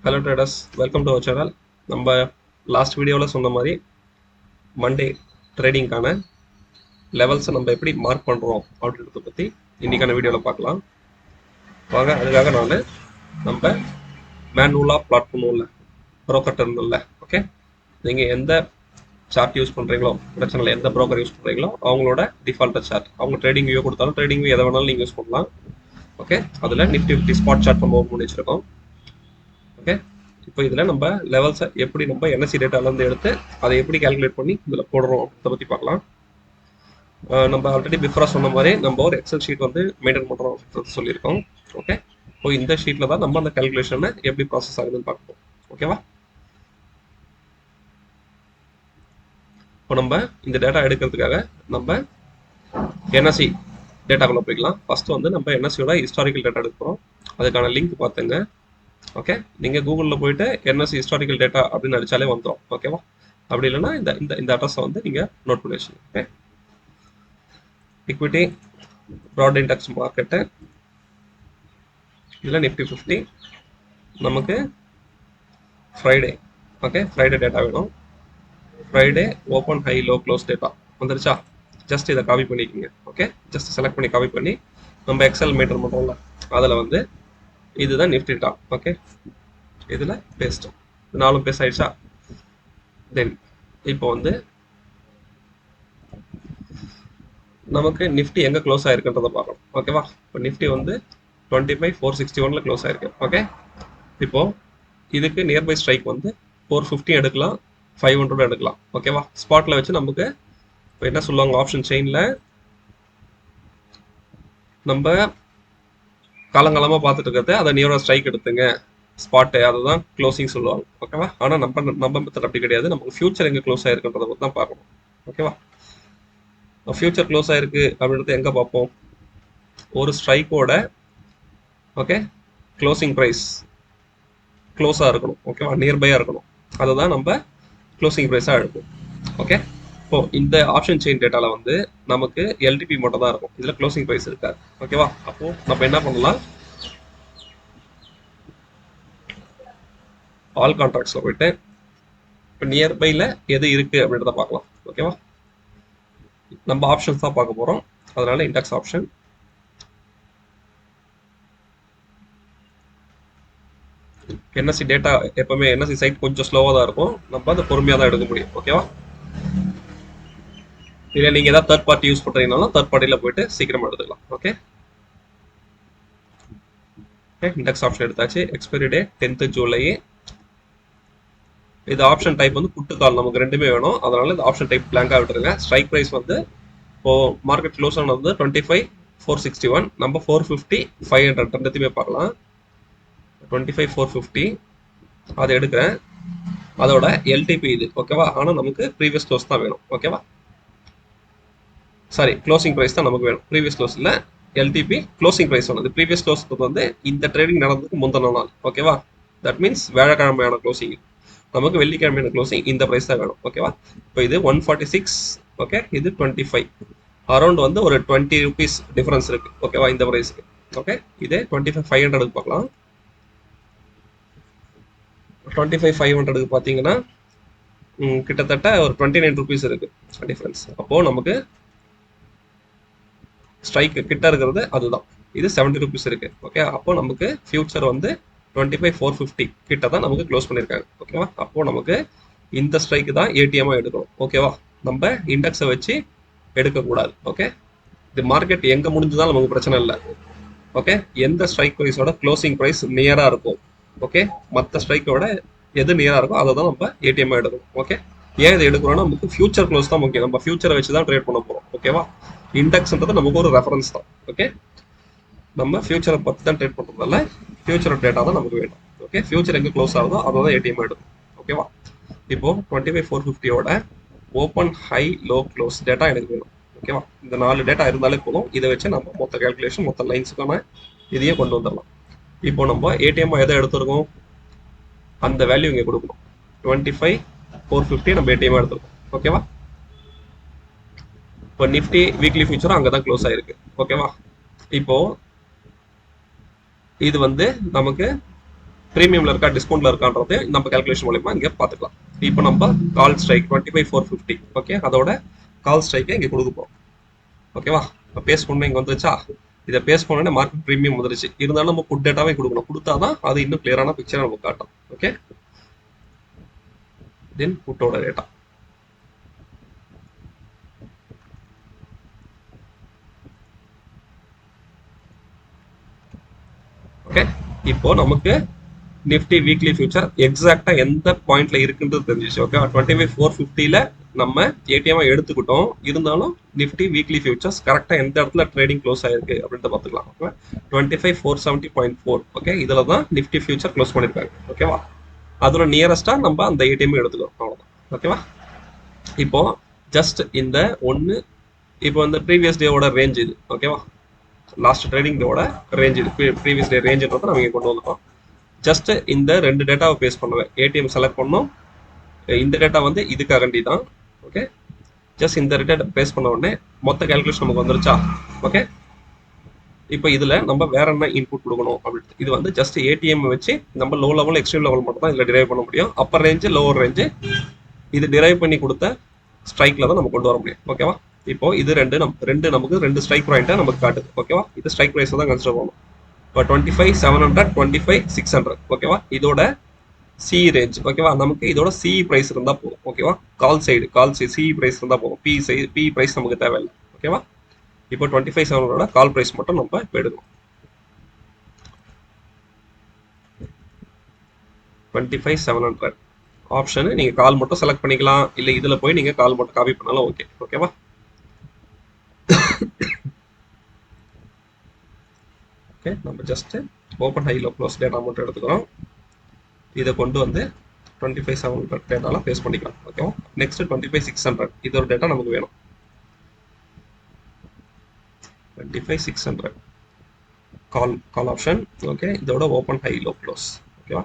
Hello traders, welcome to our channel. நம்ம last வீடியோவில் சொன்ன மாதிரி மண்டே ட்ரேடிங்கான லெவல்ஸை நம்ம எப்படி மார்க் பண்ணுறோம் அப்படின்றத பற்றி இன்றைக்கான வீடியோவில் பார்க்கலாம் வாங்க. அதுக்காக நான் நம்ம மேனுவலாக பிளாட் பண்ணுவோம்ல, ப்ரோக்கர் டெர்மினலில். ஓகே, நீங்கள் எந்த சார்ட் யூஸ் பண்ணுறீங்களோ பிரச்சனை இல்லை, எந்த ப்ரோக்கர் யூஸ் பண்ணுறீங்களோ அவங்களோட டிஃபால்ட்டாக சார்ட், அவங்க ட்ரேடிங் வியூ கொடுத்தாலும் ட்ரேடிங் வியூ எதை வேணாலும் நீங்கள் யூஸ் பண்ணலாம். ஓகே, அதில் நிஃப்டி 50 ஸ்பாட் சார்ட் நம்ம ஓப்பன் பண்ணி வச்சுருக்கோம். ஓகே, இப்போ இதில் நம்ம லெவல்ஸை எப்படி நம்ம என்எஸ்சி டேட்டாலேருந்து எடுத்து அதை எப்படி கால்குலேட் பண்ணி இதில் போடுறோம் அதை பற்றி பார்க்கலாம். நம்ம ஆல்ரெடி பிஃபோராக சொன்ன மாதிரி நம்ம ஒரு எக்ஸல் ஷீட் வந்து மெயின்டைன் பண்ணுறோம் அப்படின்றது சொல்லியிருக்கோம். ஓகே, இப்போ இந்த ஷீட்டில் தான் நம்ம அந்த கால்குலேஷனை எப்படி ப்ராசஸ் ஆகுதுன்னு பார்ப்போம். ஓகேவா? இப்போ நம்ம இந்த டேட்டா எடுக்கிறதுக்காக நம்ம என்எஸ்சி டேட்டாக்குள்ளே போய்க்கலாம். ஃபஸ்ட்டு வந்து நம்ம என்எஸ்சியோட ஹிஸ்டாரிக்கல் டேட்டா எடுக்கிறோம். அதுக்கான லிங்க் பார்த்துங்க. ஓகே, நீங்கள் கூகுளில் போயிட்டு என்எஸ்சி ஹிஸ்டாரிக்கல் டேட்டா அப்படின்னு அடித்தாலே வந்துடும். ஓகேவா? அப்படி இல்லைன்னா இந்த இந்த இந்த அட்ரஸை வந்து நீங்கள் நோட் பண்ணி வச்சுங்க. Okay, equity broad index market, இதில் நிஃப்டி 50 நமக்கு ஃப்ரைடே. ஓகே, ஃப்ரைடே டேட்டா வேணும். Friday open high low close data வந்துருச்சா? ஜஸ்ட் இதை காப்பி பண்ணிக்கோங்க. ஓகே, ஜஸ்ட் செலக்ட் பண்ணி காப்பி பண்ணி நம்ம எக்ஸல் மெயின்டைன் பண்ணுறோம்ல அதில் வந்து இதுதான் நிஃப்டி டாப். ஓகே, இதில் பேஸ்ட் 4 பேஸ்ட் ஆயிடுச்சா? தென் இப்போ வந்து நமக்கு நிஃப்டி எங்கே க்ளோஸ் ஆயிருக்குன்றதை பார்க்கணும். ஓகேவா? இப்போ நிஃப்டி வந்து 25,461 க்ளோஸ் ஆயிருக்கு. ஓகே, இப்போ இதுக்கு நியர்பை ஸ்ட்ரைக் வந்து 450 எடுக்கலாம், 500 எடுக்கலாம். ஓகேவா? ஸ்பாட்டில் வச்சு நமக்கு இப்போ என்ன சொல்லுவாங்க, ஆப்ஷன் செயினில் நம்ம காலங்காலமாக பார்த்துட்டு இருக்கிறது அதை நியராக ஸ்ட்ரைக் எடுத்துங்க ஸ்பாட்டு, அதை தான் க்ளோசிங் சொல்லுவாங்க. ஓகேவா? ஆனால் நம்ம மெத்தட் அப்படி கிடையாது. நமக்கு ஃபியூச்சர் எங்கே க்ளோஸ் ஆயிருக்குன்றதை பற்றி தான் பார்க்கணும். ஓகேவா? ஃபியூச்சர் க்ளோஸ் ஆயிருக்கு அப்படின்றத எங்கே பார்ப்போம்? ஒரு ஸ்ட்ரைக்கோட ஓகே க்ளோசிங் ப்ரைஸ் க்ளோஸாக இருக்கணும். ஓகேவா? நியர்பையாக இருக்கணும். அதை தான் நம்ம க்ளோசிங் ப்ரைஸாக எடுப்போம். ஓகே, இப்போ இந்த ஆப்ஷன் செயின் டேட்டாவில் வந்து நமக்கு எல்டிபி மட்டும் தான் இருக்கும், இதில் க்ளோசிங் ப்ரைஸ் இருக்காது. ஓகேவா? அப்போது நம்ம என்ன பண்ணலாம், ஆல் கான்ட்ராக்ட்ஸில் போயிட்டு இப்போ நியர்பையில் எது இருக்குது அப்படின்றத பார்க்கலாம். ஓகேவா? நம்ம ஆப்ஷன்ஸ் தான் பார்க்க போகிறோம், அதனால இண்டெக்ஸ் ஆப்ஷன். என்எஸ்சி டேட்டா எப்பவுமே என்எஸ்சி சைட் கொஞ்சம் ஸ்லோவாக தான் இருக்கும், நம்ம அதை பொறுமையாக தான் எடுக்க முடியும். ஓகேவா? இல்லை நீங்கள் ஏதாவது தேர்ட் பார்ட்டி யூஸ் பண்ணுறீங்கனாலும் தேர்ட் பார்ட்டியில் போயிட்டு சீக்கிரமாக எடுத்துக்கலாம். ஓகே, இண்டெக்ஸ் ஆப்ஷன் எடுத்தாச்சு. எக்ஸ்பைரி டே 10th ஜூலை. இது ஆப்ஷன் டைப் வந்து புட்டு கால், நமக்கு ரெண்டுமே வேணும், அதனால இந்த ஆப்ஷன் டைப் பிளாங்காக விட்டுருங்க. ஸ்ட்ரைக் ப்ரைஸ் வந்து இப்போ மார்க்கெட் க்ளோஸ் ஆனது வந்து 25,461, நம்ம 450 500 ரெண்டுத்தையுமே பார்க்கலாம். 25,450 அதை எடுக்கிறேன், அதோட எல்டிபி இது. ஓகேவா? ஆனால் நமக்கு ப்ரீவியஸ் க்ளோஸ் தான் வேணும். ஓகேவா? சாரி, க்ளோசிங் ப்ரைஸ் தான் நமக்கு வேணும், ப்ரீவியஸ் க்ளோஸ் இல்லை. எல்டிபி க்ளோசிங் ப்ரைஸ் வேணும். ப்ரீவியஸ் க்ளோஸ் வந்து இந்த ட்ரேடிங் நடந்ததுக்கு முந்தின நாள். ஓகேவா? தட் மீன்ஸ் வியாழக்கிழமையான க்ளோசிங், நமக்கு வெள்ளிக்கிழமையான க்ளோசிங் இந்த ப்ரைஸ் தான் வேணும். ஓகேவா? இப்போ இது 146. ஓகே, இது 25, அரௌண்ட் வந்து ஒரு 20 rupees டிஃபரன்ஸ் இருக்கு. ஓகேவா? இந்த ப்ரைஸுக்கு. ஓகே, இதே 25,500 பார்க்கலாம். 25,500 பார்த்தீங்கன்னா கிட்டத்தட்ட ஒரு 29 rupees இருக்கு டிஃபரன்ஸ். அப்போ நமக்கு ஸ்ட்ரைக் கிட்ட இருக்கிறது அதுதான். இது 70 rupees இருக்கு. ஓகே, அப்போ நமக்கு ஃபியூச்சர் வந்து 25,450 கிட்ட தான் நமக்கு க்ளோஸ் பண்ணியிருக்காங்க. ஓகேவா? அப்போ நமக்கு இந்த ஸ்ட்ரைக்கு தான் ஏடிஎம்மா எடுக்கணும். ஓகேவா? நம்ம இண்டெக்ஸை வச்சு எடுக்கக்கூடாது. ஓகே, இது மார்க்கெட் எங்கே முடிஞ்சுதான் நமக்கு பிரச்சனை இல்லை. ஓகே, எந்த ஸ்ட்ரைக் ப்ரைஸோட க்ளோசிங் ப்ரைஸ் நியராக இருக்கும். ஓகே, மற்ற ஸ்ட்ரைக்கோட எது நியராக இருக்கோ அதை தான் நம்ம ஏடிஎம்மா எடுக்கணும். ஓகே, ஏன் இதை எடுக்கிறோம்னா நமக்கு ஃபியூச்சர் க்ளோஸ் தான் முக்கியம், நம்ம ஃபியூச்சரை வச்சு தான் ட்ரேட் பண்ண போகிறோம். ஓகேவா? இண்டெக்ஸ்ன்றது நமக்கு ஒரு ரெஃபரன்ஸ் தான். ஓகே, நம்ம ஃபியூச்சரை பற்றி தான் ட்ரேட் பண்ணுறதால ஃபியூச்சர் டேட்டா தான் நமக்கு வேணும். ஓகே, ஃபியூச்சர் எங்கே க்ளோஸ் ஆகுதோ அதை தான் ஏடிஎம் எடுக்கும். ஓகேவா? இப்போ 25,450யோட open high low close data எனக்கு வேணும். ஓகேவா? இந்த 4 டேட்டா இருந்தாலே போதும், இதை வச்சு நம்ம மொத்த கேல்குலேஷன் மொத்த லைன்ஸுக்கான இதையே கொண்டு வந்துடலாம். இப்போ நம்ம ஏடிஎம் எதை எடுத்துருக்கோம், அந்த வேல்யூ இங்கே கொடுக்கணும். 25,450 நம்ம ஏடிஎம் எடுத்துருக்கோம். ஓகேவா? இப்போ நிஃப்டி வீக்லி ஃபியூச்சரும் அங்கே தான் க்ளோஸ் ஆயிருக்கு. ஓகேவா? இப்போ இது வந்து நமக்கு ப்ரீமியம்ல இருக்கா டிஸ்கவுண்ட்ல இருக்கான்றது நம்ம கால்குலேஷன் மூலமா இங்கே பார்த்துக்கலாம். இப்போ நம்ம கால் ஸ்ட்ரைக் 25,450 ஓகே, அதோட கால் ஸ்ட்ரைக்கை இங்கே கொடுக்க போகிறோம். ஓகேவா, இப்போ பேஸ் பண்ண இங்கே வந்துருச்சா, இதை பேஸ் பண்ணோடனே மார்க்கெட் ப்ரீமியம் வந்துருச்சு. இருந்தாலும் நம்ம புட் டேட்டாவே கொடுக்கணும், கொடுத்தாதான் அது இன்னும் கிளியரான பிக்சரை நமக்கு காட்டும். ஓகே, தென் புட்டோட டேட்டா. ஓகே, இப்போ நமக்கு நிஃப்டி வீக்லி ஃபியூச்சர் எக்ஸாக்டா எந்த பாயிண்ட்ல இருக்குன்றது தெரிஞ்சிச்சு. ஓகே, 25,450ல நம்ம ஏடிஎம் எடுத்துக்கிட்டோம். இருந்தாலும் நிஃப்டி வீக்லி ஃபியூச்சர்ஸ் கரெக்டா எந்த இடத்துல ட்ரேடிங் க்ளோஸ் ஆயிருக்கு அப்படின்ட்டு பார்த்துக்கலாம். ஓகே, 25,470.4 ஓகே, இதுல தான் நிஃப்டி ஃபியூச்சர் க்ளோஸ் பண்ணிருக்காங்க. ஓகேவா, அதோட நியரஸ்டா நம்ம அந்த ஏடிஎம் எடுத்துக்கிறோம், அவ்வளவுதான். ஓகேவா, இப்போ ஜஸ்ட் இந்த ஒன்னு, இப்போ இந்த ப்ரீவியஸ் டேவோட ரேஞ்ச் இது. ஓகேவா, லாஸ்ட் ட்ரேடிங் டேவோட ரேஞ்ச் இது, ப்ரீவியஸ் டே ரேஞ்சுன்றதை நம்ம இங்கே கொண்டு வந்துட்டோம். ஜஸ்ட் இந்த ரெண்டு டேட்டாவை பேஸ் பண்ணுவேன். ஏடிஎம் செலக்ட் பண்ணோம், இந்த டேட்டா வந்து இதுக்காகண்டி தான். ஓகே, ஜஸ்ட் இந்த டேட்டா பேஸ் பண்ண உடனே மொத்த கேல்குலேஷன் நமக்கு வந்துருச்சா. ஓகே, இப்போ இதுல நம்ம வேற என்ன இன்புட் கொடுக்கணும் அப்படின்னு, இது வந்து ஜஸ்ட் ஏடிஎம் வச்சு நம்ம லோ லெவல் எக்ஸ்ட்ரீம் லெவல் மட்டும் தான் இதில் டிரைவ் பண்ண முடியும். அப்பர் ரேஞ்சு லோவர் ரேஞ்சு இது டிரைவ் பண்ணி கொடுத்த ஸ்ட்ரைக்ல தான் நம்ம கொண்டு வர முடியும். ஓகேவா, இப்போ இது ரெண்டு நமக்கு ரெண்டு ஸ்ட்ரைக் பாயிண்ட்டை நமக்கு காட்டுது. ஓகேவா, இது ஸ்ட்ரைக் ப்ரைஸ் தான் கன்சிடர் பண்ணணும். இப்போ 25,700 25,600 ஓகேவா, இதோட சி ரேஞ்ச். ஓகேவா, நமக்கு இதோட சி பிரைஸ் இருந்தா போதும். ஓகேவா, கால் சி பிரைஸ் இருந்தா போதும், பி பிரைஸ் நமக்கு தேவையில்லை. ஓகேவா, இப்போ 25,700 கால் பிரைஸ் மட்டும் நம்ம இப்போ எடுக்கணும். 25,700 ஆப்ஷன் நீங்க கால் மட்டும் செலக்ட் பண்ணிக்கலாம், இல்ல இதுல போய் நீங்க கால் மட்டும் காப்பி பண்ணாலும் ஓகே. ஓகேவா, ஓகே, நம்ம just open high low close data மட்டும் எடுத்துக்கிறோம். இதை கொண்டு வந்து 25,700 டேட்டாலாம் பேஸ் பண்ணிக்கலாம். ஓகேவா, நெக்ஸ்ட் 25,600 இதோட டேட்டா நமக்கு வேணும். 25,600 கால் ஆப்ஷன். ஓகே, இதோட ஓப்பன் ஹை லோ க்ளோஸ். ஓகேவா,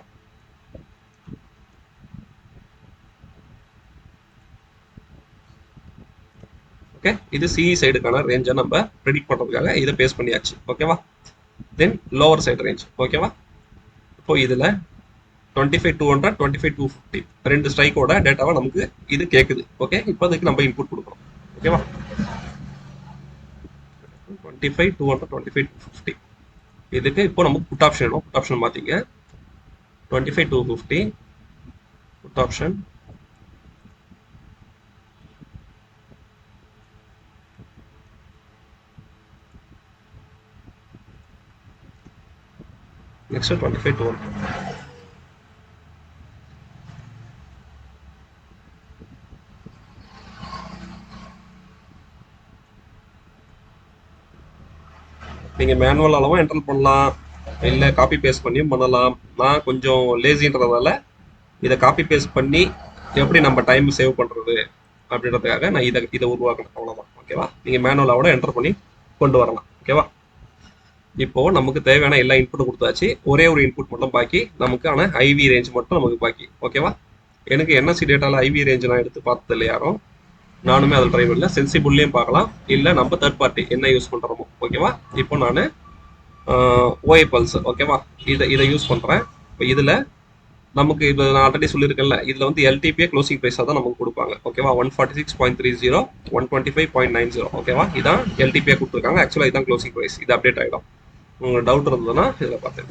ஓகே, இது சி சைடுக்கான ரேஞ்சை நம்ம ப்ரெடிக்ட் பண்றதுக்காக இதை பேஸ் பண்ணியாச்சு. ஓகேவா, தென் லோவர் சைடு ரேஞ்ச். ஓகேவா, இப்போ இதுல 25,200 25,250 ரெண்டு ஸ்ட்ரைக்கோட டேட்டாவை நமக்கு இது கேட்குது. ஓகே, இப்போ அதுக்கு நம்ம இன்புட் கொடுக்கணும். ஓகேவா, 25,200 25,250 இதுக்கு இப்போ நமக்கு புட் ஆப்ஷன் வேணும். புட் ஆப்ஷன் மாத்திங்க, 25,250 புட் ஆப்ஷன். நெக்ஸ்ட் 25,200 நீங்க மேனுவலாகவும் என்டர் பண்ணலாம், இல்லை காப்பி பேஸ்ட் பண்ணியும் பண்ணலாம். நான் கொஞ்சம் லேசின்றதால இதை காப்பி பேஸ்ட் பண்ணி எப்படி நம்ம டைம் சேவ் பண்றது அப்படின்றதுக்காக நான் இதை உருவாக்கணும், அவ்வளோதான். ஓகேவா, நீங்க மேனுவலாவோட என்டர் பண்ணி கொண்டு வரலாம். ஓகேவா, இப்போ நமக்கு தேவையான எல்லா இன்புட்டும் கொடுத்தாச்சு. ஒரே ஒரு இன்புட் மட்டும் பாக்கி, நமக்கான ஐவி ரேஞ்ச் மட்டும் நமக்கு பாக்கி. ஓகேவா, எனக்கு என்எஸ்சி டேட்டால ஐவி ரேஞ்ச் நான் எடுத்து பார்த்தது இல்லை யாரும், நானுமே அதில் ட்ரைவ் இல்லை. சென்சிபிள்லையும் பார்க்கலாம், இல்லை நம்ம தேர்ட் பார்ட்டி என்ன யூஸ் பண்ணுறோமோ. ஓகேவா, இப்போ நான் ஓஏ பல்ஸ். ஓகேவா, இதை யூஸ் பண்ணுறேன். இப்போ இதில் நமக்கு இப்போ நான் ஆல்ரெடி சொல்லியிருக்கேன்ல, இதில் வந்து எல்டிபிஏ க்ளோசிங் ப்ரைஸாக தான் நமக்கு கொடுப்பாங்க. ஓகேவா, 146.30 125.90. ஓகேவா, இதான் எல்டிபிஏ கொடுத்துருக்காங்க. ஆக்சுவலாக இதான் க்ளோசிங் ப்ரைஸ். இது அப்டேட் ஆகிடும். உங்களுக்கு டவுட் இருந்ததுன்னா இதில் பார்த்து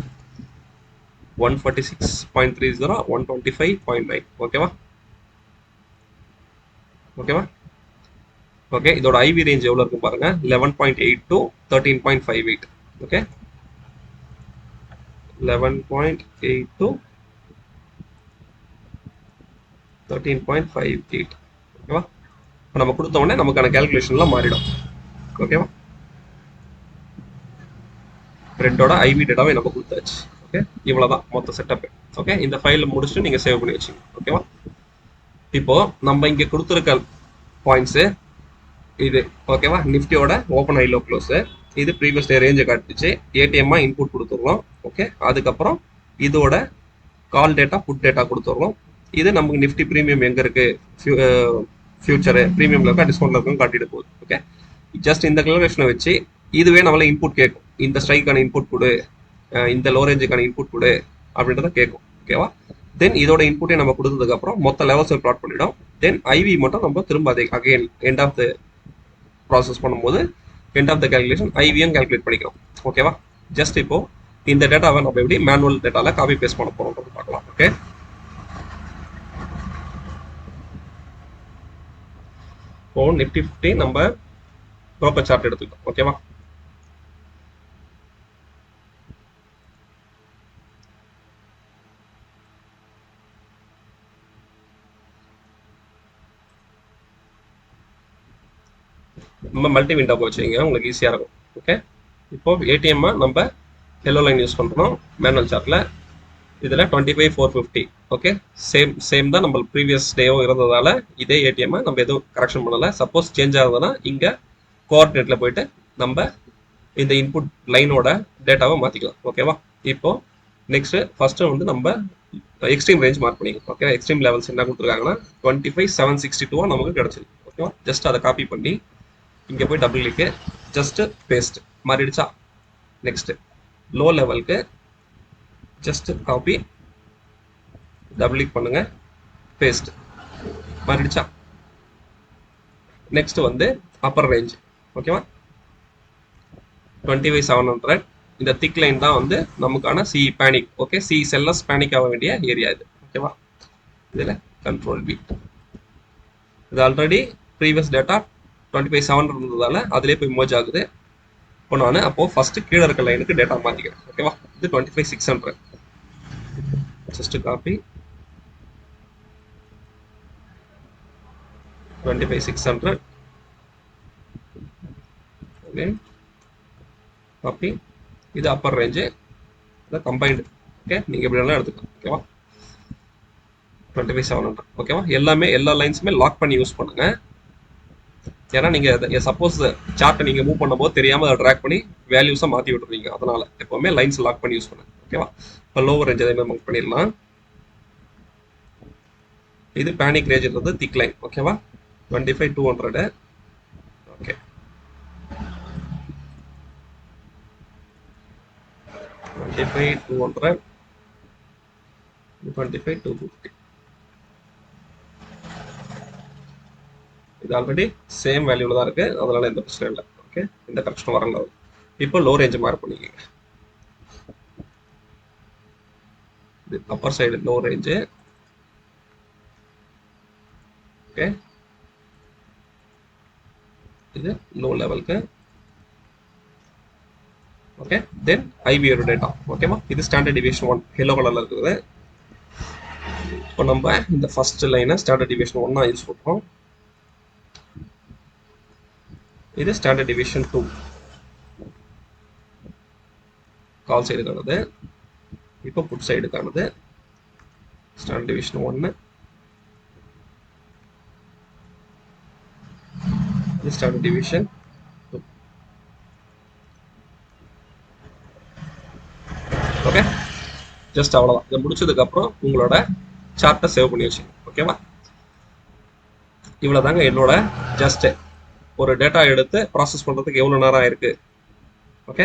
146.30 125.9. ஓகேவா, ஓகேவா, ஓகே, இதோட ஐவி ரேஞ்ச் எவ்வளோ இருக்கும் பாருங்க, 11.8 to 13.58. Okay, 11.8 to 13.58. ஓகேவா, இப்போ நம்ம கொடுத்த உடனே நமக்கான கேல்குலேஷன்லாம் மாறிடும். ஓகேவா, ரெண்டோட ஐவி டேட்டாவை நம்ம கொடுத்தாச்சு. ஓகே, இவ்வளோதான் மொத்த செட்டப். ஓகே, இந்த ஃபைலை முடிச்சுட்டு நீங்கள் சேவ் பண்ணி வச்சுங்க. ஓகேவா, இப்போ நம்ம இங்கே கொடுத்துருக்க பாயிண்ட்ஸு இது. ஓகேவா, நிஃப்டியோட ஓப்பன் ஹை லோ க்ளோஸ், இது ப்ரீவியஸ் டே ரேஞ்சை காட்டுச்சு. ஏடிஎம்மா இன்புட் கொடுத்துருவோம். ஓகே, அதுக்கப்புறம் இதோட கால் டேட்டா புட் டேட்டா கொடுத்துருவோம். இது நமக்கு நிஃப்டி ப்ரீமியம் எங்கே இருக்கு, ஃபியூச்சரு ப்ரீமியம்ல இருக்கா டிஸ்கவுண்ட்ல இருக்கும் காட்டிட்டு போகுது. ஓகே, ஜஸ்ட் இந்த கலெக்ஷனை வச்சு இதுவே நம்மள இன்புட் கேட்கும். இந்த ஸ்ட்ரைக்கான இன்புட் கொடு, இந்த லோ ரேஞ்சுக்கான இன்புட் கொடு, அப்படின்றத கேட்கும். ஓகேவா? தென் இதோட இன்புட்டை நம்ம கொடுத்ததுக்கப்புறம் மொத்த லெவல்ஸை ப்ளாட் பண்ணிடும். தென் ஐவி மட்டும் நம்ம திரும்ப அதை again end of the process பண்ணும்போது எண்ட் ஆஃப் த கேல்குலேஷன் ஐவியும் கேல்குலேட் பண்ணிக்கிறோம். ஓகேவா? ஜஸ்ட் இப்போ இந்த டேட்டாவை நம்ம எப்படி மேனுவல் டேட்டாவில் காப்பி பேஸ்ட் பண்ண போகிறோம் பார்க்கலாம். ஓகே, இப்போ நிஃப்டி 50 நம்ம ப்ரோக்கர் சார்ட் எடுத்துக்கிட்டோம். ஓகேவா? நம்ம மல்டி விண்டோ வச்சுங்க, உங்களுக்கு ஈஸியாக இருக்கும். ஓகே, இப்போ ஏடிஎம் நம்ம எல்லோ லைன் யூஸ் பண்ணுறோம் மேனுவல் சார்ட்டில். இதில் 25,450. ஓகே, சேம் தான் நம்ம ப்ரீவியஸ் டேவும் இருந்ததால இதே ஏடிஎம் நம்ம எதுவும் கரெக்ஷன் பண்ணலை. சப்போஸ் சேஞ்ச் ஆகுதுன்னா இங்கே கோஆர்டினேட்டில் போயிட்டு நம்ம இந்த இன்புட் லைனோட டேட்டாவை மாற்றிக்கலாம். ஓகேவா? இப்போ நெக்ஸ்ட் ஃபர்ஸ்ட் வந்து நம்ம எக்ஸ்ட்ரீம் ரேஞ்ச் மார்க் பண்ணிக்கலாம். ஓகே, எக்ஸ்ட்ரீம் லெவல்ஸ் என்ன கொடுத்துருக்காங்கன்னா 25,762 நமக்கு கிடைச்சிருக்கு. ஓகேவா? ஜஸ்ட் அதை காப்பி பண்ணி இங்கே போய் டபுள் கிளிக்கு ஜஸ்ட் பேஸ்ட் மாறிடுச்சா? நெக்ஸ்ட் லோ லெவலுக்கு ஜஸ்ட் காப்பி டபுள் கிளிக் பண்ணுங்க, பேஸ்ட் மாறிடுச்சா? நெக்ஸ்ட் வந்து அப்பர் ரேஞ்ச். ஓகேவா? 25,700. இந்த திக் லைன் தான் வந்து நமக்கான C panic. Okay, C செல்லஸ் panic ஆக வேண்டிய ஏரியா இது. ஓகேவா? இதில் கண்ட்ரோல் பி. இது ஆல்ரெடி ப்ரீவியஸ் டேட்டா 25,700 இருந்ததால அதிலே போய் மோஜ் ஆகுது. இப்போ நான் அப்போ ஃபர்ஸ்ட் கீழே இருக்க லைனுக்கு டேட்டா மாற்றிக்கிறேன். ஓகேவா? இது 25,600. Just copy 25,600. Okay, copy. இது அப்பர் ரேஞ்சு, இது கம்பைன்டு. ஓகே, நீங்கள் இப்படி எல்லாம் எடுத்துக்கலாம். ஓகேவா? 25,700. ஓகேவா? எல்லாமே எல்லா லைன்ஸுமே லாக் பண்ணி யூஸ் பண்ணுங்க. ஏன்னா நீங்கள் சப்போஸ் சார்ட்டை நீங்கள் மூவ் பண்ணும்போது தெரியாமல் அதை ட்ராக் பண்ணி வேல்யூஸை மாற்றி விட்டுருவீங்க. அதனால் எப்போவுமே லைன்ஸ் லாக் பண்ணி யூஸ் பண்ணுங்க. ஓகேவா? இப்போ லோவர் ரேஞ்ச் அதே மாதிரி மார்க் பண்ணிடலாம். இது பேனிக் ரேஞ்சுன்றது திக் லைன். ஓகேவா? 25,200. ஓகே, 25,200, 25,250. இது ஆல்ரெடி சேம் வேல்யூல தான் இருக்கு, அதனால எந்த பிரச்சனை இல்லை. ஓகே, இந்த கரெக்ஷன் வரல. இப்போ லோ ரேஞ்ச் மார்க் பண்ணிக்கோங்க. இது Appar side low range. Okay, இது லோ லெவலுக்கு. ஓகே, தென் ஐபியோட டேட்டா. ஓகேவா? இது ஸ்டாண்டர்ட் டிவியேஷன் 1 எல்லோ கலர்ல இருக்குது. இப்போ நம்ம இந்த ஃபர்ஸ்ட் லைனை ஸ்டாண்டர்ட் டிவியேஷன் 1 யூஸ் பண்ணுறோம். இது ஸ்டாண்டர்ட் டிவியேஷன் 2 கால் சைடுக்கானது. இப்போ புட் சைடுக்கானது ஸ்டாண்டர்ட் டிவியேஷன் 1. இது ஸ்டாண்டர்ட் டிவியேஷன் 2. ஓகே, ஜஸ்ட் அவ்வளோதான். இதை முடிச்சதுக்கு அப்புறம் உங்களோட சார்ட்டை சேவ் பண்ணி வச்சுக்கோங்க. ஓகேவா? இவ்வளோ தாங்க என்னோட ஜஸ்ட் ஒரு டேட்டா எடுத்து ப்ராசஸ் பண்ணுறதுக்கு எவ்வளோ நேரம் ஆயிருக்கு. ஓகே,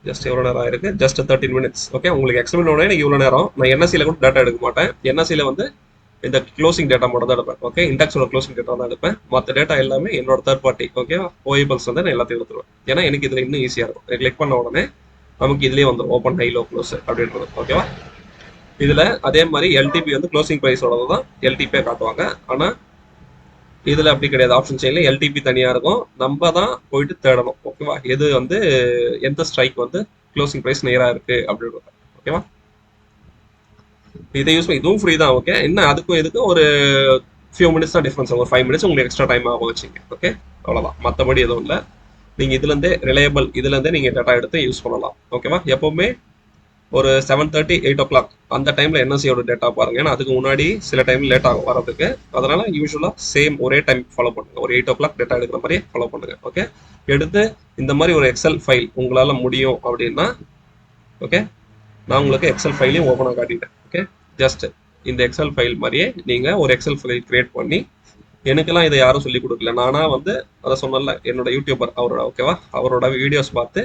ஜஸ்ட் எவ்வளோ நேரம் ஆயிருக்கு? Just 13 minutes. ஓகே, உங்களுக்கு எக்ஸ்பிளைன் பண்ண எனக்கு இவ்வளோ நேரம். நான் என்எஸ்சியில் கூட டேட்டா எடுக்க மாட்டேன். என்எஸ்சியில் வந்து இந்த க்ளோசிங் டேட்டா மட்டும் தான் எடுப்பேன். ஓகே, இண்டெக்ஸோட க்ளோசிங் டேட்டா தான் எடுப்பேன். மற்ற டேட்டா எல்லாமே என்னோட தேர்ட் பார்ட்டி. ஓகே, ஓஏபிள்ஸ் வந்து நான் எல்லாத்தையும் எடுத்துருவேன். ஏன்னா எனக்கு இதில் இன்னும் ஈஸியாக இருக்கும். கிளிக் பண்ண உடனே நமக்கு இதுலேயே வந்துடும் ஓப்பன் ஹை லோ க்ளோஸ் அப்படின்றது. ஓகேவா? இதில் அதே மாதிரி எல்டிபி வந்து க்ளோசிங் ப்ரைஸோட தான் எல்டிபியை காட்டுவாங்க. ஆனால் இதில் அப்படி கிடையாது. ஆப்ஷன் செயின்ல எல்டிபி தனியாக இருக்கும். நம்ம தான் போயிட்டு தேடணும். ஓகேவா? எது வந்து எந்த ஸ்ட்ரைக் வந்து க்ளோசிங் ப்ரைஸ் நேராக இருக்குது அப்படின்றது. ஓகேவா? இதை யூஸ் பண்ணி இதுவும் ஃப்ரீ தான். ஓகே, இன்னும் அதுக்கும் இதுக்கும் ஒரு ஃபியூ மினிட்ஸ் தான் டிஃப்ரென்ஸ். ஒரு 5 minutes உங்களுக்கு எக்ஸ்ட்ரா டைம் ஆகும் வச்சுங்க. ஓகே, அவ்வளோதான். மற்றபடி எதுவும் இல்லை. நீங்கள் இதுலேருந்தே ரிலையபிள் இதுலேருந்தே நீங்கள் டேட்டா எடுத்து யூஸ் பண்ணலாம். ஓகேவா? எப்போவுமே ஒரு 7:30 8 o'clock அந்த டைமில் என்எஸ்சியோட டேட்டா பாருங்க. ஏன்னா அதுக்கு முன்னாடி சில டைம் லேட் ஆகும் வரதுக்கு. அதனால யூஸ்வலாக சேம் ஒரே டைம் ஃபாலோ பண்ணுங்க. ஒரு 8 o'clock டேட்டா எடுக்கிற மாதிரி ஃபாலோ பண்ணுங்க. ஓகே, எடுத்து இந்த மாதிரி ஒரு எக்ஸல் ஃபைல் உங்களால் முடியும் அப்படின்னா, ஓகே, நான் உங்களுக்கு எக்ஸல் ஃபைலையும் ஓப்பனாக காட்டிட்டேன். ஓகே, ஜஸ்ட் இந்த எக்ஸல் ஃபைல் மாதிரியே நீங்கள் ஒரு எக்ஸல் ஃபைல் கிரியேட் பண்ணி, எனக்கெல்லாம் இதை யாரும் சொல்லிக் கொடுக்கல. நானாக வந்து அதை சொன்னல என்னோட யூடியூபர் அவரோட. ஓகேவா? அவரோட வீடியோஸ் பார்த்து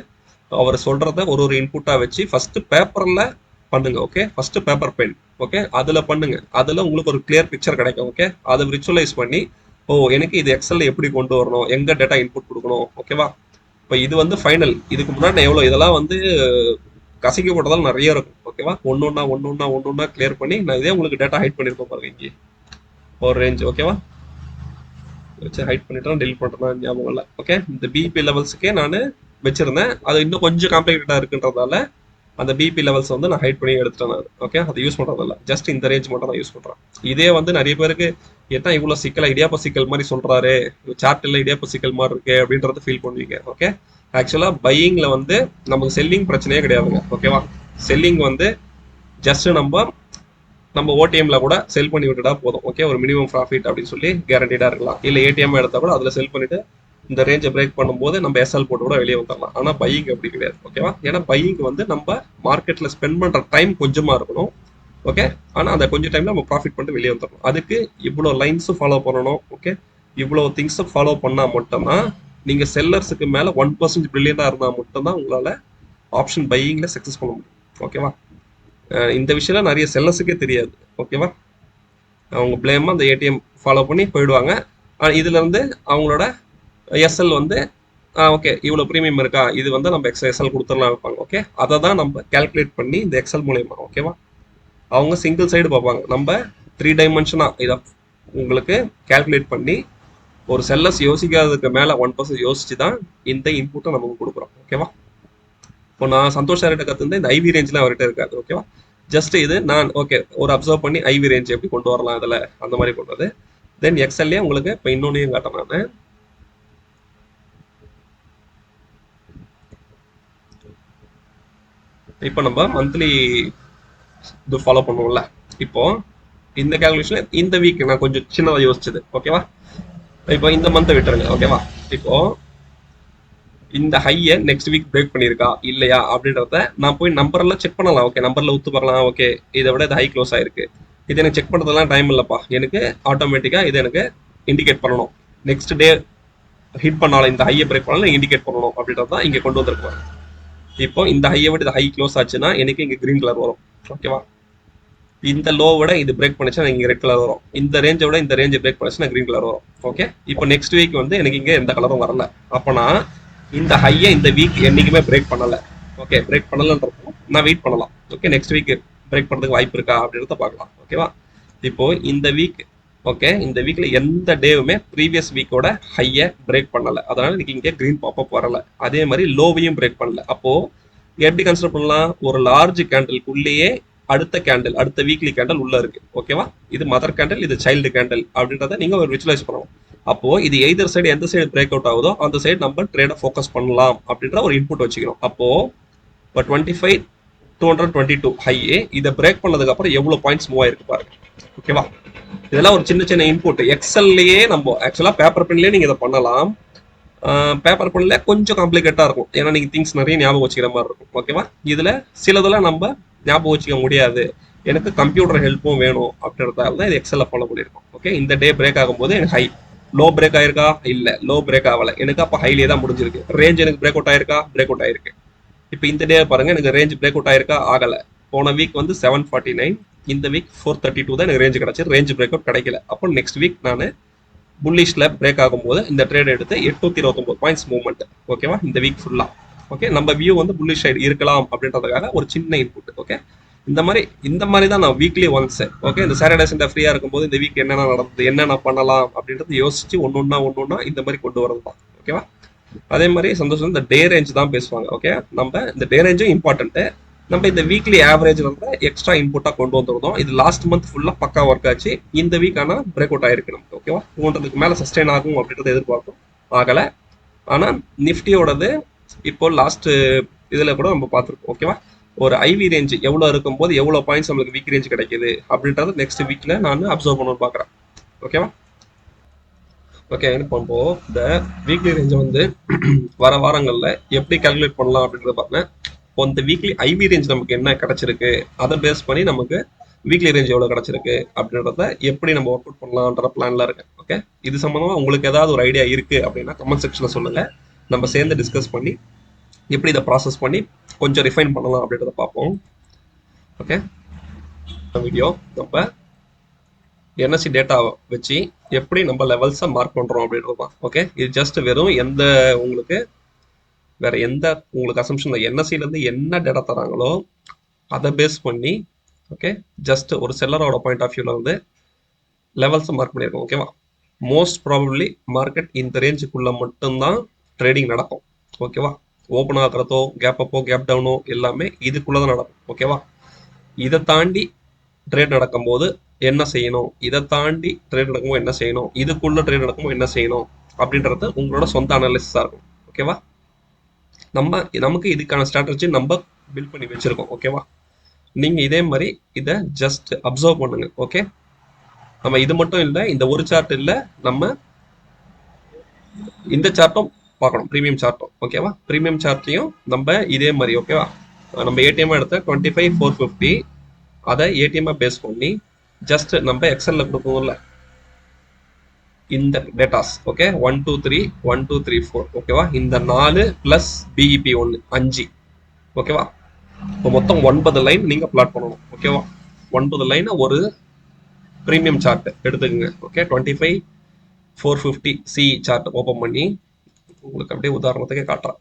அவர் சொல்கிறத ஒரு இன்புட்டாக வச்சு ஃபஸ்ட்டு பேப்பரில் பண்ணுங்க. Okay, first paper pen. Okay, அதுல பண்ணுங்க. அதுல உங்களுக்கு ஒரு கிளியர் பிக்சர் கிடைக்கும். ஓகே, அதை விர்ச்சுவலைஸ் பண்ணி ஓ எனக்கு இது எக்ஸல்ல எப்படி கொண்டு வரணும், எங்க டேட்டா இன்புட் கொடுக்கணும். ஓகேவா? இப்போ இது வந்து ஃபைனல். இதுக்கு முன்னாடி நான் எவ்வளோ இதெல்லாம் வந்து கசக்கி போட்டதால் நிறைய இருக்கும். ஓகேவா? ஒன்னொன்னா கிளியர் பண்ணி நான் இதே உங்களுக்கு டேட்டா ஹைட் பண்ணிருப்போம் பாருங்க இங்கே ஒரு ரேஞ்ச். ஓகேவா? வச்சு ஹைட் பண்ணிட்டு டெலிட் பண்ணுறேன் ஞாபகம் இல்லை. ஓகே, இந்த பிபி லெவல்ஸுக்கே நான் வச்சிருந்தேன். அது இன்னும் கொஞ்சம் காம்ப்ளிகேட்டடாக இருக்குன்றதால அந்த பிபி லெவல்ஸ் வந்து நான் ஹைட் பண்ணி எடுத்துட்டேன் நான். ஓகே, அதை யூஸ் பண்ணுறதில்ல, ஜஸ்ட் இந்த ரேஞ்ச் மட்டும் தான் யூஸ் பண்ணுறேன். இதே வந்து நிறைய பேருக்கு என்ன இவ்வளோ சிக்கல், இடியாப்ப சிக்கல் மாதிரி சொல்கிறாரு, சார்ட்டில் இடியாப்ப சிக்கல் மாதிரி இருக்கு அப்படின்றத ஃபீல் பண்ணுவீங்க. ஓகே, ஆக்சுவலாக பையிங்கில் வந்து நமக்கு செல்லிங் பிரச்சனையே கிடையாதுங்க. ஓகேவா? செல்லிங் வந்து ஜஸ்ட் நம்ம ஓடிஎம்ல கூட செல் பண்ணி விட்டுட்டா போதும். ஓகே, ஒரு மினிமம் ப்ராஃபிட் அப்படின்னு சொல்லி கேரண்டீடா இருக்கலாம். இல்லை ஏடிஎம் எடுத்தா கூட அதில் செல் பண்ணிட்டு இந்த ரேஞ்சை பிரேக் பண்ணும்போது நம்ம எஸ்எல் போட்டு கூட வெளியே வந்துடலாம். ஆனால் பையிங் அப்படி கிடையாது. ஓகேவா? ஏன்னா பையிங் வந்து நம்ம மார்க்கெட்ல ஸ்பெண்ட் பண்ற டைம் கொஞ்சமா இருக்கணும். ஓகே, ஆனால் அந்த கொஞ்சம் டைம்ல நம்ம ப்ராஃபிட் பண்ணிட்டு வெளியே வந்துடணும். அதுக்கு இவ்வளோ லைன்ஸும் ஃபாலோ பண்ணணும். ஓகே, இவ்வளோ திங்ஸும் ஃபாலோ பண்ணா மட்டும்தான் நீங்க செல்லர்ஸுக்கு மேல 1% பிரில்லியண்டா இருந்தா மட்டும்தான் உங்களால ஆப்ஷன் பையிங்ல சக்சஸ் பண்ண முடியும். ஓகேவா? இந்த விஷயம் நிறைய செல்லர்ஸுக்கே தெரியாது. ஓகேவா? அவங்க பிளேமா அந்த ஏடிஎம் ஃபாலோ பண்ணி போயிடுவாங்க. இதுல இருந்து அவங்களோட எஸ்எல் வந்து ஓகே இவ்வளோ ப்ரீமியம் இருக்கா, இது வந்து நம்ம எஸ்எல் கொடுத்துடலாம் வைப்பாங்க. ஓகே, அதை தான் நம்ம கால்குலேட் பண்ணி இந்த எக்ஸல் மூலயமா. ஓகேவா? அவங்க சிங்கிள் சைடு பார்ப்பாங்க, நம்ம 3 டைமென்ஷனா இதை உங்களுக்கு கால்குலேட் பண்ணி ஒரு செல்லர்ஸ் யோசிக்காததுக்கு மேலே 1% யோசிச்சு தான் இந்த இன்புட்டை நமக்கு கொடுக்குறோம். ஓகேவா? இப்போ நான் சந்தோஷ் சார்கிட்ட கற்றுந்து இந்த ஐவி ரேஞ்ச்லாம் அவர்கிட்ட இருக்காது. ஓகேவா? ஜஸ்ட் இது நான் ஓகே ஒரு அப்சர்வ் பண்ணி ஐவி ரேஞ்ச் எப்படி கொண்டு வரலாம் இதில் அந்த மாதிரி கொண்டு தென் எக்ஸல்லே உங்களுக்கு இப்போ இன்னொன்னையும் காட்டுறேன் நான். இப்போ நம்ம மந்த்லி இது ஃபாலோ பண்ணுவோம்ல, இப்போ இந்த கால்குலேஷன் இந்த வீக் நான் கொஞ்சம் சின்னதாக யோசிச்சது. ஓகேவா? இப்போ இந்த மந்த்தை விட்டுருங்க. ஓகேவா? இப்போ இந்த ஹையை நெக்ஸ்ட் வீக் பிரேக் பண்ணியிருக்கா இல்லையா அப்படின்றத நான் போய் நம்பர்ல செக் பண்ணலாம். ஓகே, நம்பர்ல ஊத்து பார்க்கலாம். ஓகே, இதை விட இது ஹை க்ளோஸ் ஆயிருக்கு, இது எனக்கு செக் பண்ணுறதுலாம் டைம் இல்லைப்பா, எனக்கு ஆட்டோமேட்டிக்காக இது எனக்கு இண்டிகேட் பண்ணணும். நெக்ஸ்ட் டே ஹிட் பண்ணாலும் இந்த ஹையை பிரேக் பண்ணாலும் இண்டிகேட் பண்ணணும் அப்படின்றது தான் இங்கே கொண்டு வந்திருக்கோம். இப்போ இந்த ஹையை விட இது ஹை க்ளோஸ் ஆச்சுன்னா எனக்கு இங்கே கிரீன் கலர் வரும். ஓகேவா? இந்த லோ விட இது பிரேக் பண்ணிச்சுன்னா இங்கே ரெட் கலர் வரும். இந்த ரேஞ்சை விட இந்த ரேஞ்சை பிரேக் பண்ணிச்சுன்னா கிரீன் கலர் வரும். ஓகே, இப்போ நெக்ஸ்ட் வீக் வந்து எனக்கு இங்கே எந்த கலரும் வரல. அப்போனா இந்த ஹையை இந்த வீக் என்னைக்குமே பிரேக் பண்ணலை. ஓகே, பிரேக் பண்ணலன்றப்போ நான் வெயிட் பண்ணலாம். ஓகே, நெக்ஸ்ட் வீக் பிரேக் பண்ணுறதுக்கு வாய்ப்பு இருக்கா அப்படின்றத பார்க்கலாம். ஓகேவா? இப்போ இந்த வீக் ஓகே இந்த வீக்ல எந்த டேவுமே ப்ரீவியஸ் வீக்கோட ஹையை பிரேக் பண்ணல, அதனால இன்னைக்கு இங்கே கிரீன் பாப்பப் வரல. அதே மாதிரி லோவையும் பிரேக் பண்ணல. அப்போ எப்படி கன்சிடர் பண்ணலாம், ஒரு லார்ஜ் கேண்டலுக்குள்ளேயே அடுத்த கேண்டில் அடுத்த வீக்லி கேண்டில் உள்ள இருக்கு. ஓகேவா? இது மதர் கேண்டில், இது சைல்டு கேண்டில் அப்படின்றத நீங்க ஒரு விஜுவலைஸ் பண்ணணும். அப்போ இது எய்தர் சைடு எந்த சைடு பிரேக் அவுட் ஆகுதோ அந்த சைடு நம்ம ட்ரேடை ஃபோக்கஸ் பண்ணலாம் அப்படின்ற ஒரு இன்புட் வச்சுக்கணும். அப்போ இப்போ 25,222 ஹையே இதை பிரேக் பண்ணதுக்கு அப்புறம் எவ்வளவு பாயிண்ட்ஸ் மூவ் ஆயிருக்கு பாருங்க. ஓகேவா? இதெல்லாம் ஒரு சின்ன சின்ன இன்புட். எக்ஸல்லையே நம்ம ஆக்சுவலா பேப்பர் பென்லயே நீங்க இதை பண்ணலாம். பேப்பர் பென்ல கொஞ்சம் காம்ப்ளிகேட்டா இருக்கும், ஏன்னா நீங்க திங்ஸ் நிறைய ஞாபகம் வச்சுக்கிற மாதிரி இருக்கும். ஓகேவா? இதுல சிலதெல்லாம் நம்ம ஞாபகம் வச்சுக்க முடியாது, எனக்கு கம்ப்யூட்டர் ஹெல்ப்பும் வேணும் அப்படின்றதால தான் இது எக்ஸல்ல ஃபாலோ பண்ணியிருக்கோம். ஓகே, இந்த டே பிரேக் ஆகும்போது எனக்கு ஹை லோ பிரேக் ஆயிருக்கா, இல்ல லோ பிரேக் ஆகல, எனக்கு அப்போ ஹைலியே தான் முடிஞ்சிருக்கு. ரேஞ்ச் எனக்கு பிரேக் அவுட் ஆயிருக்கா, பிரேக் அவுட் ஆயிருக்கு. இப்போ இந்த டே பாருங்க, எனக்கு ரேஞ்ச் பிரேக் அவுட் ஆயிருக்கா, ஆகல. போன வீக் வந்து 749, இந்த வீக் 432 தான் எனக்கு ரேஞ்ச் கிடைச்சு, ரேஞ்ச் பிரேக் அவுட் கிடைக்கல. அப்போ நெக்ஸ்ட் வீக் நான் புல்லிஷ்ல பிரேக் ஆகும்போது இந்த ட்ரேட் எடுத்து 829 பாயிண்ட்ஸ் மூவ்மெண்ட். ஓகேவா? இந்த வீக் ஃபுல்லா. ஓகே, நம்ம வியூ வந்து புல்லிஷ் சைடு இருக்கலாம் அப்படின்றதுக்காக ஒரு சின்ன இன்புட். ஓகே, இந்த மாதிரி தான் நான் வீக்லி ஒன்ஸ் ஓகே இந்த சாட்டர்டே சண்டே ஃப்ரீயா இருக்கும்போது இந்த வீக் என்னென்ன நடந்தது, என்னென்ன பண்ணலாம் அப்படின்றது யோசிச்சு ஒன்னொன்னா இந்த மாதிரி கொண்டு வரது தான். ஓகேவா? அதே மாதிரி சந்தோஷம் இந்த டே ரேஞ்ச் தான் பேசுவாங்க. ஓகே, நம்ம இந்த டே ரேஞ்சும் இம்பார்ட்டன்ட். நம்ம இந்த வீக்லி ஆவரேஜ் வந்து எக்ஸ்ட்ரா இன்புட்டா கொண்டு வந்துருந்தோம். இது லாஸ்ட் மந்த் ஃபுல்லா பக்கா ஒர்க் ஆச்சு. இந்த வீக் ஆனா பிரேக் அவுட் ஆயிருக்கு நமக்கு. ஓகேவா? 200க்கு மேல சஸ்டெயின் ஆகும் அப்படின்றத எதிர்பார்க்கும், ஆகல. ஆனா நிஃப்டியோடது இப்போ லாஸ்ட் இதுல கூட நம்ம பார்த்துருக்கோம். ஓகேவா? ஒரு ஐவி ரேஞ்ச் எவ்வளவு இருக்கும்போது எவ்வளவு பாயிண்ட்ஸ் நம்மளுக்கு வீக் ரேஞ்ச் கிடைக்குது அப்படின்றது நெக்ஸ்ட் வீக்ல நான் அப்சர்வ் பண்ணணும்னு பாக்குறேன். ஓகேவா? ஓகே, என்ன பண்ணுவோம், இந்த வீக்லி ரேஞ்சை வந்து வர வாரங்கள்ல எப்படி கால்குலேட் பண்ணலாம் அப்படின்றத பார்த்தேன். இப்போ இந்த வீக்லி ஐவி ரேஞ்ச் நமக்கு என்ன கிடைச்சிருக்கு, அதை பேஸ் பண்ணி நமக்கு வீக்லி ரேஞ்ச் எவ்வளவு கிடைச்சிருக்கு அப்படின்றத எப்படி நம்ம ஒர்க் அவுட் பண்ணலாம்ன்ற பிளான்ல இருக்கேன். ஓகே, இது சம்பந்தமா உங்களுக்கு ஏதாவது ஒரு ஐடியா இருக்கு அப்படின்னா கமெண்ட் செக்ஷன்ல சொல்லுங்க, நம்ம சேர்ந்து டிஸ்கஸ் பண்ணி எப்படி இதை ப்ராசஸ் பண்ணி கொஞ்சம் ரிஃபைன் பண்ணலாம் அப்படின்றத பார்ப்போம். ஓகே, வீடியோ நம்ம என்எஸ்சி டேட்டா வச்சு எப்படி நம்ம லெவல்ஸை மார்க் பண்ணுறோம் அப்படின்றது தான். ஓகே, இது ஜஸ்ட் வெறும் உங்களுக்கு வேற எந்த உங்களுக்கு அசம்ஷன் என்எஸ்சிலேருந்து என்ன டேட்டா தராங்களோ அதை பேஸ் பண்ணி ஓகே ஜஸ்ட் ஒரு செல்லரோட பாயிண்ட் ஆஃப் வியூவில் வந்து லெவல்ஸை மார்க் பண்ணியிருக்கோம். ஓகேவா, மோஸ்ட் ப்ராபப்ளி மார்க்கெட் இந்த ரேஞ்சுக்குள்ளே மட்டும்தான் ட்ரேடிங் நடக்கும். ஓகேவா, ஓப்பன் ஆகிறதோ கேப் அப்போ கேப் டவுனோ எல்லாமே இதுக்குள்ளே தான் நடக்கும். ஓகேவா, இதை தாண்டி ட்ரேட் நடக்கும்போது என்ன செய்யணும், இதை தாண்டி ட்ரேட் நடக்கும்போது என்ன செய்யணும், இதுக்குள்ள ட்ரேட் நடக்கும்போது என்ன செய்யணும் அப்படின்றது உங்களோட சொந்த அனாலிசிஸாக இருக்கும். ஓகேவா, நமக்கு இதுக்கான ஸ்ட்ராட்டஜி நம்ம பில்ட் பண்ணி வச்சிருக்கோம். ஓகேவா, நீங்கள் இதே மாதிரி இதை ஜஸ்ட் அப்சர்வ் பண்ணுங்க. ஓகே, நம்ம இது மட்டும் இல்லை, இந்த ஒரு சார்ட் இல்லை, நம்ம இந்த சார்ட்டும் பார்க்கணும், ப்ரீமியம் சார்ட்டும். ஓகேவா, ப்ரீமியம் சார்ட்லையும் நம்ம இதே மாதிரி ஓகேவா நம்ம ஏடிஎம் எடுத்த 25,450 அதை ஏடிஎம் பேஸ் பண்ணி ஜஸ்ட் நம்ம எக்ஸல்ல கொடுப்போம்ல இந்த டேட்டாஸ். ஓகே, 1 2 3 1 2 3 4 ஓகேவா, இந்த 4 பிளஸ் பிஇபி 1 5 ஓகேவா. இப்போ மொத்தம் 9 லைன் நீங்க பிளாட் பண்ணணும். ஓகேவா, 9 லைன் ஒரு ப்ரீமியம் சார்ட் எடுத்துக்கங்க. ஓகே, 25,450 சி சார்ட் ஓப்பன் பண்ணி உங்களுக்கு அப்படியே உதாரணத்துக்கு காட்டுறேன்.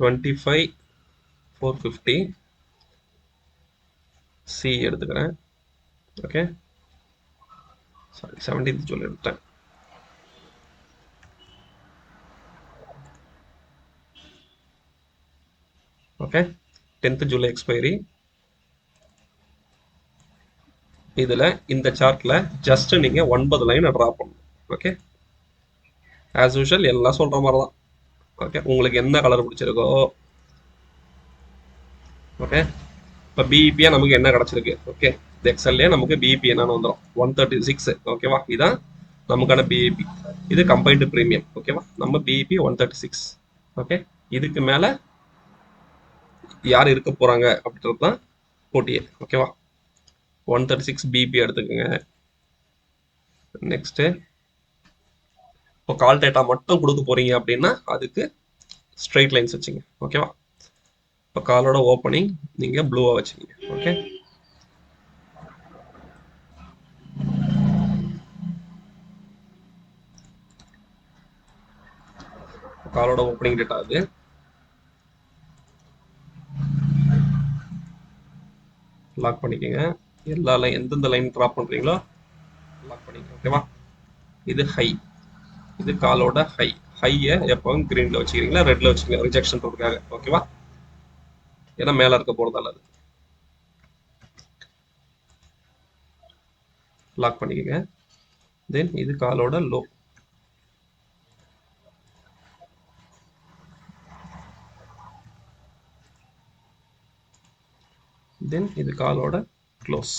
$25,450 சி எடுத்துக்கிறேன். ஓகே, சாரி 17th ஜூலை எடுத்தேன். Okay, 10th July expiry. இதுல இந்த சார்ட்ல ஜஸ்ட் நீங்க 9 லைன் ட்ரா பண்ணணும். ஓகே, ஆஸ் யூஷுவல் எல்லாம் சொல்ற மாதிரி தான். ஓகே, உங்களுக்கு என்ன கலர் பிடிச்சிருக்கோ. ஓகே, இப்போ பிஇபியா நமக்கு என்ன கிடச்சிருக்கு. ஓகே, இந்த எக்ஸல்லே நமக்கு பிஇபி என்னன்னு வந்துடும் 136. ஓகேவா, இதுதான் நமக்கான பிஇபி. இது கம்பைன்டு ப்ரீமியம். ஓகேவா, நம்ம பிஇபி 136. ஓகே, இதுக்கு மேலே யார் இருக்க போகிறாங்க அப்படின்றது தான் போட்டியே. ஓகேவா, 136 பிஇபி எடுத்துக்கோங்க. நெக்ஸ்ட்டு இப்போ கால் டேட்டா மட்டும் கொடுக்க போகிறீங்க அப்படின்னா அதுக்கு ஸ்ட்ரெயிட் லைன்ஸ் வச்சுங்க. ஓகேவா, இப்போ காலோட ஓப்பனிங் நீங்கள் ப்ளூவாக வச்சுக்கோங்க. ஓகே, காலோட ஓப்பனிங் டேட்டா அது. லாக் பண்ணிக்கோங்க. எல்லா லைன் எந்தெந்த லைன் ட்ராப் பண்ணுறீங்களோ லாக் பண்ணிக்கோங்க. ஓகேவா, இது ஹை, இது காலோட ஹை. ஹையை எப்பவும் கிரீனில் வச்சுக்கிறீங்களா ரெட்டில் வச்சுக்கோங்க ரிஜெக்ஷன் போடுறதுக்காக. ஓகேவா, ஏன்னா மேலே இருக்க போகிறதால அது லாக் பண்ணிக்கோங்க. தென் இது காலோட லோ. தென் இது காலோட க்ளோஸ்.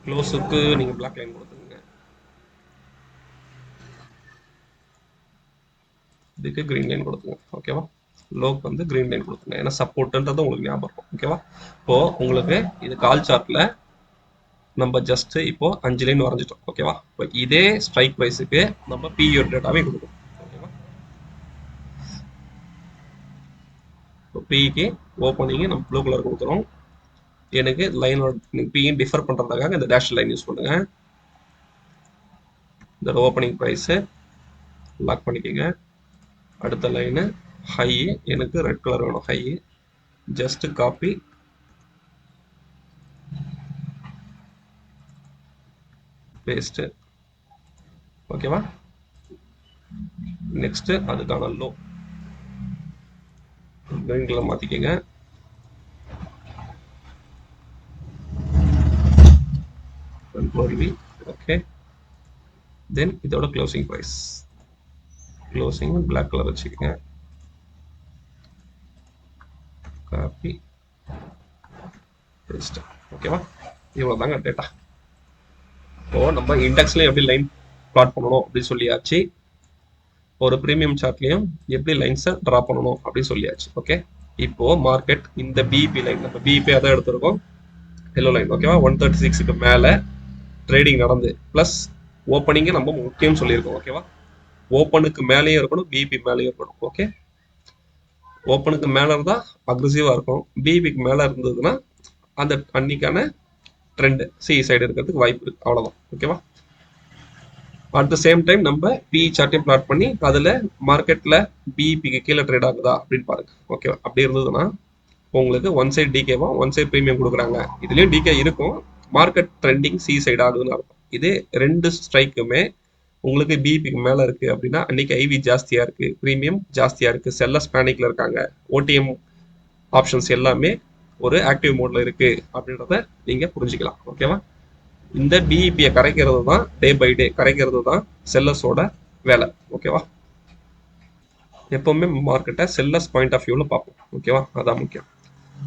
க்ளோஸுக்கு நீங்கள் பிளாக் லைன் கொடுத்துருங்க. இதுக்கு கிரீன் லைன் கொடுத்துங்க. ஓகேவா, லோக்கு வந்து கிரீன் லைன் கொடுத்துங்க, ஏன்னா சப்போர்ட்ன்றது உங்களுக்கு ஞாபகம் இருக்கும். ஓகேவா, இப்போ உங்களுக்கு இது கால் சார்ட்ல நம்ம ஜஸ்ட் இப்போ 5 லைன் வரைஞ்சிட்டோம். ஓகேவா, இப்போ இதே ஸ்ட்ரைக் ப்ரைஸுக்கு நம்ம பிஇஓ டேட்டாவே கொடுக்கும். ஓகேவா, இப்போ பிஇக்கு ஓப்பனிங் நம்ம ப்ளூ கலர் கொடுக்குறோம். எனக்கு லைனோட பிஇ டிஃபர் பண்ணுறதுக்காக இந்த டேஷ் லைன் யூஸ் பண்ணுங்க. இந்த ஓப்பனிங் ப்ரைஸு லாக் பண்ணிக்கோங்க. அடுத்த லைனு ஹை, எனக்கு ரெட் கலர் வேணும். High just copy paste. ஓகேவா, நெக்ஸ்ட் அதுக்கான லோ கிரீன் கலர் மாற்றிக்கோங்க. ஓகே, தென் இதோட closing price closing black colour வச்சுக்கோங்க. Copy paste. ஓகேவா, இவ்வளோ தாங்க டேட்டா. இப்போ நம்ம இண்டெக்ஸ்லையும் எப்படி லைன் பிளாட் பண்ணணும் அப்படின்னு சொல்லியாச்சு, ஒரு ப்ரீமியம் சார்ட்லையும் எப்படி லைன்ஸை ட்ரா பண்ணணும் அப்படின்னு சொல்லியாச்சு. ஓகே, இப்போ மார்க்கெட் இந்த பிஇபி லைன், நம்ம பிஇபி அதான் எடுத்திருக்கோம் எல்லோ லைன். ஓகேவா, 136க்கு மேலே ட்ரேடிங் நடந்து ப்ளஸ் ஓப்பனிங்கை நம்ம முக்கியம்னு சொல்லியிருக்கோம். ஓகேவா? ஓப்பனுக்கு மேலேயும் இருக்கணும், பிபி மேலேயும் இருக்கணும். ஓகே, ஓப்பனுக்கு மேலே இருந்தால் அக்ரெசிவாக இருக்கும், பிபிக்கு மேலே இருந்ததுன்னா அந்த அன்னைக்கான ட்ரெண்ட் சி சைடு இருக்கிறதுக்கு வாய்ப்பு இருக்கு. அவ்வளோதான். ஓகேவா? அட் த சேம் டைம் நம்ம பிஇ சார்ட்டையும் பிளாட் பண்ணி அதில் மார்க்கெட்டில் பிஇபிக்கு கீழே ட்ரேட் ஆகுதா அப்படின்னு பாருங்க. ஓகேவா? அப்படி இருந்ததுன்னா உங்களுக்கு ஒன் சைடு டிகேவா, ஒன் சைடு ப்ரீமியம் கொடுக்குறாங்க. இதுலேயும் டிகே இருக்கும், மார்க்கெட் ட்ரெண்டிங் சி சைடு ஆகுதுன்னு அர்த்தம். இதே ரெண்டு ஸ்ட்ரைக்குமே உங்களுக்கு பிபிக்கு மேலே இருக்குது அப்படின்னா அன்றைக்கி ஐவி ஜாஸ்தியாக இருக்குது, ப்ரீமியம் ஜாஸ்தியாக இருக்குது, செல்லர்ஸ் பேனிக்கில் இருக்காங்க, ஓடிஎம் ஆப்ஷன்ஸ் எல்லாமே ஒரு ஆக்டிவ் மோடில் இருக்குது அப்படின்றத நீங்கள் புரிஞ்சுக்கலாம். ஓகேவா? இந்த பிஇபியை கரைக்கிறது தான் டே பை டே கரைக்கிறது தான் செல்லர்ஸோட வேலை. ஓகேவா? எப்போவுமே மார்க்கெட்டை செல்லர்ஸ் பாயிண்ட் ஆஃப் வியூவில் பார்ப்போம். ஓகேவா? அதான் முக்கியம்.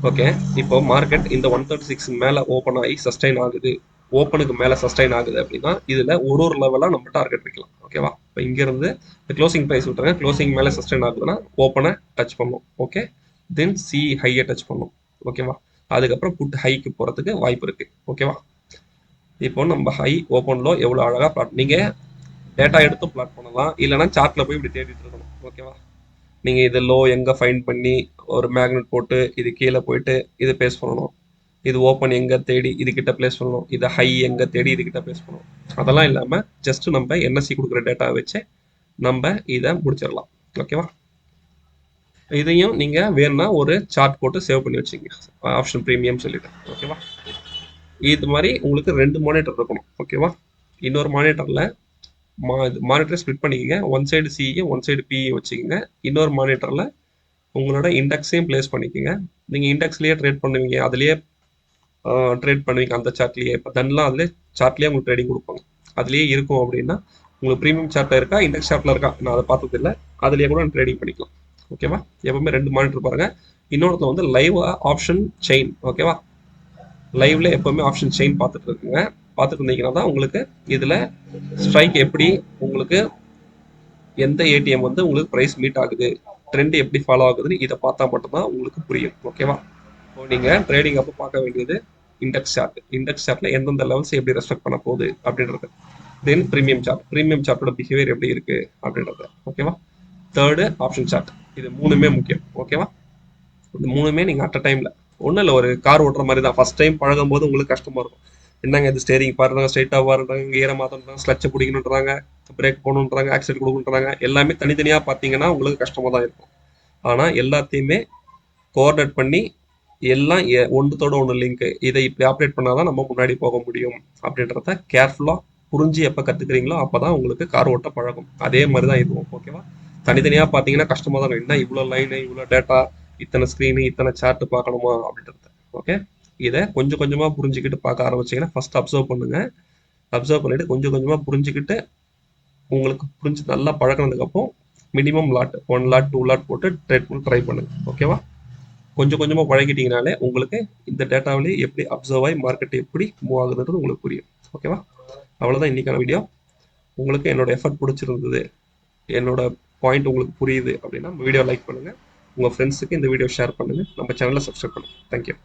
ஓகே, இப்போ மார்க்கெட் இந்த 136 மேலே ஓப்பன் ஆகி சஸ்டைன் ஆகுது, ஓப்பனுக்கு மேலே சஸ்டைன் ஆகுது அப்படின்னா இதில் ஒரு லெவலாக நம்ம டார்கெட் வைக்கலாம். ஓகேவா? இப்போ இங்கேருந்து இந்த க்ளோசிங் ப்ரைஸ் விட்டுருங்க, க்ளோசிங் மேலே சஸ்டைன் ஆகுதுன்னா ஓப்பனை டச் பண்ணும். ஓகே, தென் சி ஹையை டச் பண்ணும். ஓகேவா? அதுக்கப்புறம் புட் ஹைக்கு போகிறதுக்கு வாய்ப்பு இருக்குது. ஓகேவா? இப்போ நம்ம ஹை ஓப்பன் லோ எவ்வளோ அழகாக பிளாட், நீங்கள் டேட்டா எடுத்து பிளாட் பண்ணலாம், இல்லைனா சார்ட்டில் போய் இப்படி தேடிட்டு இருக்கணும். ஓகேவா? நீங்கள் இது லோ எங்கே ஃபைண்ட் பண்ணி ஒரு மேக்னெட் போட்டு இது கீழே போயிட்டு இது பேஸ் பண்ணணும், இது ஓப்பன் எங்கே தேடி இது கிட்ட பிளேஸ் பண்ணணும், இது ஹை எங்கே தேடி இது கிட்ட பிளேஸ் பண்ணணும். அதெல்லாம் இல்லாமல் ஜஸ்ட் நம்ம என்எஸ்சி கொடுக்குற டேட்டா வச்சு நம்ம இதை முடிச்சிடலாம். ஓகேவா? இதையும் நீங்கள் வேணும்னா ஒரு சார்ட் போட்டு சேவ் பண்ணி வச்சுங்க, ஆப்ஷன் ப்ரீமியம் சொல்லிட்டு. ஓகேவா? இது மாதிரி உங்களுக்கு 2 மானிட்டர் இருக்கணும். ஓகேவா? இன்னொரு மானிட்டரில் மானிட்டரை ஸ்ப்ளிட் பண்ணிக்கங்க, one side CE one side PE வச்சுக்கோங்க. இன்னொரு மானிட்டரில் உங்களோட இண்டெக்ஸையும் பிளேஸ் பண்ணிக்கோங்க. நீங்கள் இண்டெக்ஸ்லேயே ட்ரேட் பண்ணுவீங்க, அதுலேயே ட்ரேட் பண்ணுவீங்க அந்த சார்ட்லேயே. இப்போ தன்லாம் அதிலே சார்ட்லேயே உங்களுக்கு ட்ரேடிங் கொடுப்பாங்க, அதுலேயே இருக்கும். அப்படின்னா உங்களுக்கு ப்ரீமியம் சார்ட்டில் இருக்கா, இண்டெக்ஸ் சார்ட்டில் இருக்கா, நான் அதை பார்த்தது இல்லை, அதுலேயே கூட ட்ரேடிங் பண்ணிக்கலாம். ஓகேவா? எப்பவுமே 2 மானிட்டர் பாருங்கள். இன்னொருத்த வந்து லைவ் ஆப்ஷன் செயின். ஓகேவா? லைவ்ல எப்பவுமே ஆப்ஷன் செயின் பார்த்துட்டு இருக்குங்க. பார்த்துட்டு இருந்தீங்கன்னா தான் உங்களுக்கு இதில் ஸ்ட்ரைக் எப்படி, உங்களுக்கு எந்த ஏடிஎம் வந்து உங்களுக்கு ப்ரைஸ் மீட் ஆகுது, ட்ரெண்ட் எப்படி ஃபாலோ ஆகுதுன்னு இதை பார்த்தா மட்டும்தான் உங்களுக்கு புரியும். ஓகேவா? இப்போ நீங்கள் ட்ரேடிங் அப்போ பார்க்க வேண்டியது இண்டெக்ஸ் சார்ட், இண்டெக்ஸ் சார்ட்டில் எந்தெந்த லெவல்ஸ் எப்படி ரெஸ்பெக்ட் பண்ண போகுது அப்படின்றது. தென் ப்ரீமியம் சார்ட், ப்ரீமியம் சார்ட்டோட பிஹேவியர் எப்படி இருக்குது அப்படின்றது. ஓகேவா? Third option chart. இது 3மே முக்கியம். ஓகேவா? இது 3மே நீங்கள் அட் அ டைமில், ஒன்றும் இல்லை, ஒரு கார் ஓட்டுற மாதிரி தான். ஃபஸ்ட் டைம் பழகும் போது உங்களுக்கு கஷ்டமாக இருக்கும், என்னங்க இது ஸ்டேரிங் பாருறாங்க, ஸ்ட்ரைட்டாக பாருறாங்க, ஈர மாற்றம்ன்றாங்க, ஸ்லட்சை பிடிக்கணுன்றாங்க, பிரேக் போகணுன்றாங்க, ஆக்சிடென்ட் கொடுக்கணுன்றாங்க, எல்லாமே தனித்தனியாக பார்த்தீங்கன்னா உங்களுக்கு கஷ்டமாக தான் இருக்கும். ஆனால் எல்லாத்தையுமே கோஆர்டினேட் பண்ணி எல்லாம் ஒன்றுத்தோட ஒன்று லிங்க், இதை இப்படி ஆப்ரேட் பண்ணால் தான் நம்ம முன்னாடி போக முடியும் அப்படின்றத கேர்ஃபுல்லாக புரிஞ்சு எப்போ கற்றுக்குறீங்களோ அப்போ தான் உங்களுக்கு கார் ஓட்ட பழகும். அதே மாதிரி தான் இதுவும். ஓகேவா? தனித்தனியாக பார்த்தீங்கன்னா கஷ்டமாக தான் இருக்கும், என்ன இவ்வளோ லைனு, இவ்வளோ டேட்டா, இத்தனை ஸ்க்ரீனு, இத்தனை சார்ட்டு பார்க்கணுமா அப்படின்றது. ஓகே, இதை கொஞ்சம் கொஞ்சமாக புரிஞ்சுக்கிட்டு பார்க்க ஆரம்பிச்சிங்கன்னா ஃபஸ்ட் அப்சர்வ் பண்ணுங்கள். அப்சர்வ் பண்ணிவிட்டு கொஞ்சம் கொஞ்சமாக புரிஞ்சுக்கிட்டு உங்களுக்கு புரிஞ்சு நல்லா பழகினதுக்கப்புறம் மினிமம் லாட் 1 லாட் 2 லாட் போட்டு ட்ரேட் பண்ணி ட்ரை பண்ணுங்க. ஓகேவா? கொஞ்சம் கொஞ்சமாக பழகிட்டீங்கனாலே உங்களுக்கு இந்த டேட்டாவிலே எப்படி அப்சர்வ் ஆகி மார்க்கெட் எப்படி மூவ் ஆகுதுன்றது உங்களுக்கு புரியும். ஓகேவா? அவ்வளோதான் இன்றைக்கான வீடியோ. உங்களுக்கு என்னோட எஃபர்ட் பிடிச்சிருந்தது, என்னோட பாயிண்ட் உங்களுக்கு புரியுது அப்படின்னா வீடியோ லைக் பண்ணுங்கள், உங்கள் ஃப்ரெண்ட்ஸுக்கு இந்த வீடியோ ஷேர் பண்ணுங்கள், நம்ம சேனலை சப்ஸ்கிரைப் பண்ணுங்கள். தேங்க்யூ.